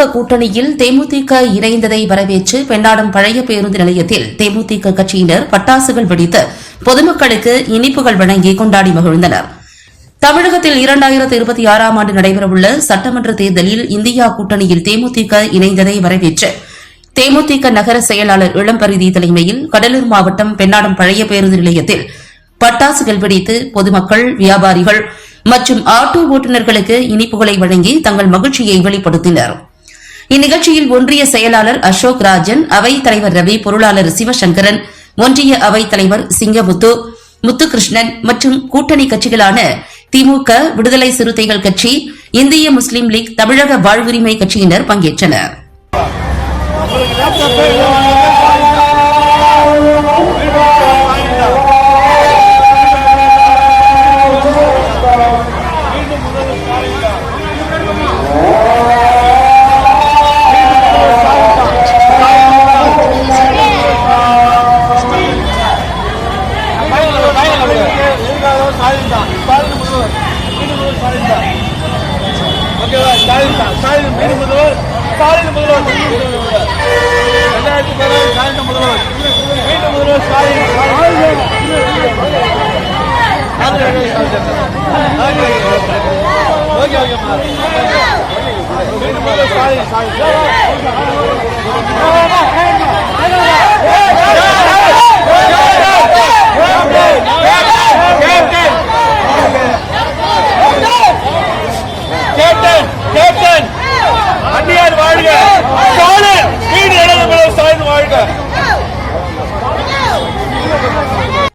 திமுக கூட்டணியில் தேமுதிக இணைந்ததை வரவேற்று பெண்ணாடம் பழைய பேருந்து நிலையத்தில் தேமுதிக கட்சியினர் பட்டாசுகள் வெடித்து பொதுமக்களுக்கு இனிப்புகள் வழங்கி கொண்டாடி மகிழ்ந்தனர். தமிழகத்தில் 2026ஆம் ஆண்டு நடைபெறவுள்ள சட்டமன்ற தேர்தலில் இந்தியா கூட்டணியில் தேமுதிக இணைந்ததை வரவேற்று தேமுதிக நகர செயலாளர் இளம்பரிதி தலைமையில் கடலூர் மாவட்டம் பெண்ணாடம் பழைய பேருந்து நிலையத்தில் பட்டாசுகள் வெடித்து பொதுமக்கள், வியாபாரிகள் மற்றும் ஆட்டோ ஓட்டுநர்களுக்கு இனிப்புகளை வழங்கி தங்கள் மகிழ்ச்சியை வெளிப்படுத்தினர். இந்நிகழ்ச்சியில் ஒன்றிய செயலாளர் அசோக் ராஜன், அவைத் தலைவர் ரவி, பொருளாளர் சிவசங்கரன், ஒன்றிய அவைத் தலைவர் சிங்கமுத்து, முத்துகிருஷ்ணன் மற்றும் கூட்டணி கட்சிகளான திமுக, விடுதலை சிறுத்தைகள் கட்சி, இந்திய முஸ்லீம் லீக், தமிழக வாழ்வுரிமை கட்சியினர் பங்கேற்றனர். Okay.